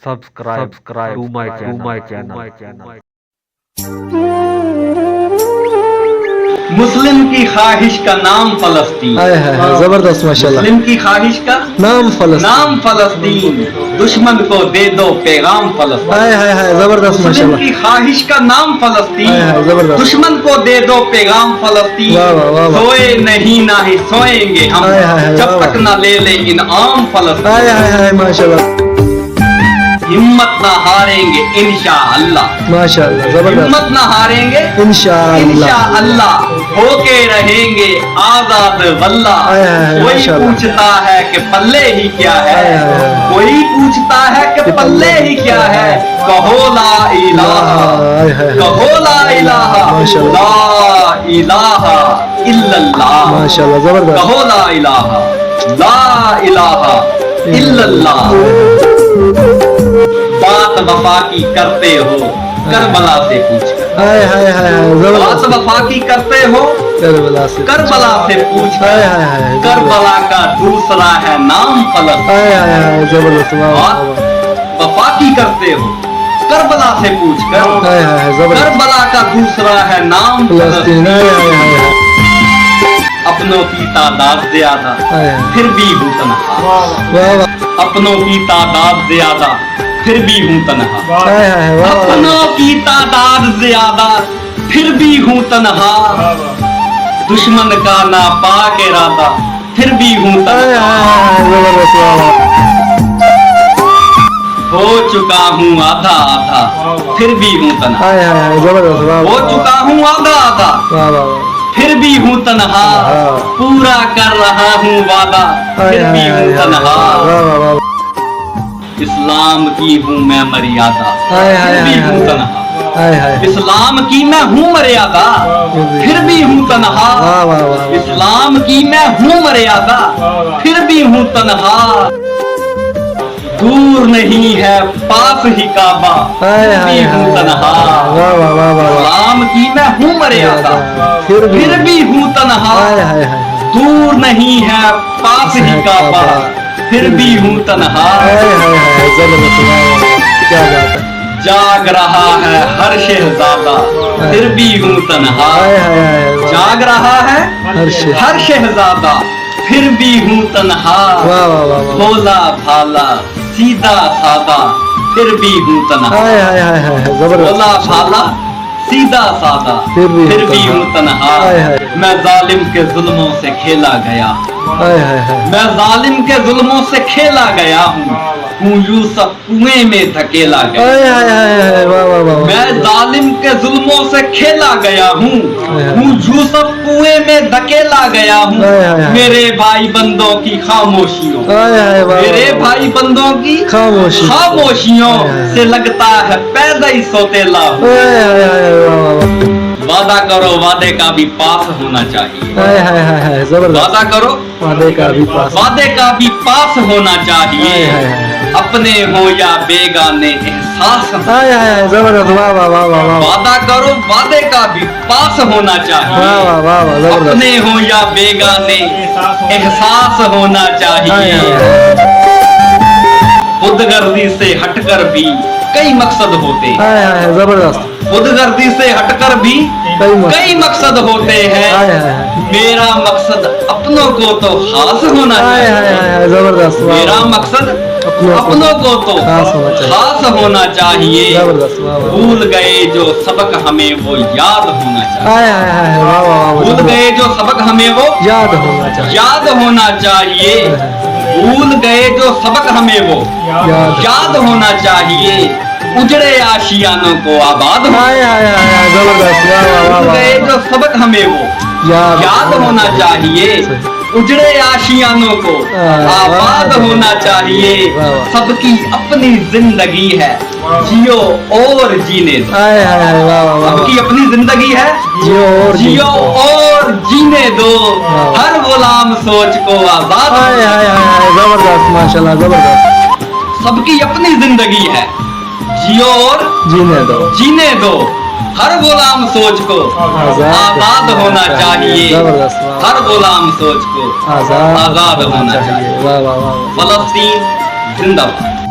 subscribe to my channel. मुस्लिम की ख्वाहिश का नाम फलस्तीन। जबरदस्त माशाल्लाह। मुस्लिम की ख्वाहिश का नाम फलस्तीन, दुश्मन को दे दो पैगाम फलस्तीन। जबरदस्त मुस्लिम माशाल्लाह। की ख्वाहिश का नाम फलस्तीन, जबरदस्त। दुश्मन को दे दो पैगाम फलस्तीन। वाह, वाह, वाह, वाह। सोए नहीं ना ही सोएंगे हम, जब तक न ले ले इनाम फलस्तीन। माशाल्लाह हिम्मत न हारेंगे इंशाअल्लाह, माशाल्लाह जबरदस्त। हिम्मत न हारेंगे इंशाअल्लाह, होके रहेंगे आजाद वल्ला। कोई माशाल्लाह। पूछता है कि पल्ले ही क्या है, कोई पूछता है कि पल्ले ही क्या है, कहो ला इलाहा, कहो ला इलाहा, ला इलाहा इल्लल्लाह, माशाल्लाह जबरदस्त। कहो ला इलाहा इल्लल्लाह। बात वफा की करते हो करबला से पूछ कर, बात जबरदस्त। वफा की करते हो करबला से करबला से पूछ कर, करबला का दूसरा है नाम फलस्तीन। जबरदस्त। बात वफा की करते हो करबला से पूछ कर, जबरदस्त। करबला का दूसरा है नाम फलस्तीन। फलस्तीन। अपनों की तादाद ज्यादा फिर भी हूँ तनहा, वाह वाह। अपनों की तादाद ज्यादा फिर भी हूँ तनहा, वाह अपनों की तादाद ज्यादा फिर भी हूँ तनहा, दुश्मन का नापाक इरादा फिर भी हूँ तनहा। जबरदस्त। हो चुका हूँ आधा आधा फिर भी हूँ तनहा, जबरदस्त। हो चुका हूँ आधा आधा वाह वाह। फिर भी हूँ तनहा, पूरा कर रहा हूँ वादा फिर भी हूँ तनहा। इस्लाम की हूँ मैं मर्यादा फिर भी हूँ तनहा, इस्लाम की मैं हूँ मर्यादा फिर भी हूँ तनहा, इस्लाम की मैं हूँ मर्यादा फिर भी हूँ तनहा। दूर नहीं है पास ही काबा फिर भी हूँ तनहा, इस्लाम की मैं हूँ मर्यादा फिर भी हूँ तनहा। दूर नहीं है पास ही काबा फिर भी हूँ तनहा। क्या बात है। जाग रहा है हर शहजादा फिर भी हूँ तनहा, जाग रहा है हर शहजादा फिर भी हूँ तनहा। भोला भाला सीधा सादा फिर भी हूँ तनहा, भोला भाला सीधा सादा फिर भी हूँ तनहा। मैं जालिम के जुल्मों से खेला गया, मैं जालिम के जुल्मों से खेला गया हूँ यूसुफ कुएं में धकेला गया। मैं जालिम के जुल्मों से खेला गया हूँ यूसुफ कुएं में धकेला गया हूँ। मेरे भाई बंदों की खामोशियों, मेरे भाई बंदों की खामोशियों से लगता है पैदा ही सोतेला हूँ। वादा करो वादे का भी पास होना चाहिए, वादा करो वादे का भी पास, वादे का भी पास होना चाहिए। अपने हो या बेगाने एहसास, जबरदस्त। वादा करो वादे का भी पास होना चाहिए। अपने हो या बेगाने एहसास होना चाहिए। खुदगर्दी से हटकर भी कई मकसद होते हैं, जबरदस्त। खुदगर्दी से हटकर भी कई मकसद होते हैं। मेरा मकसद अपनों को तो खास होना चाहिए, जबरदस्त। मेरा मकसद अपनों को तो खास होना चाहिए। भूल गए जो सबक हमें वो याद होना चाहिए, भूल गए जो सबक हमें वो याद होना चाहिए, याद होना चाहिए। भूल गए जो सबक हमें वो याद होना चाहिए। उजड़े आशियानों को आबाद हो, भूल गए जो सबक हमें वो याद होना चाहिए। उजड़े आशियानों को आबाद होना चाहिए। सबकी अपनी जिंदगी है जियो और जीने दो, सबकी अपनी जिंदगी है जियो और जीने दो। हर गुलाम सोच को आजाद, जबरदस्त माशाल्लाह जबरदस्त। सबकी अपनी जिंदगी है जियो और जीने दो। हर गुलाम सोच को आजाद होना चाहिए, हर गुलाम सोच को आजाद होना चाहिए। फलस्तीन जिंदाबाद।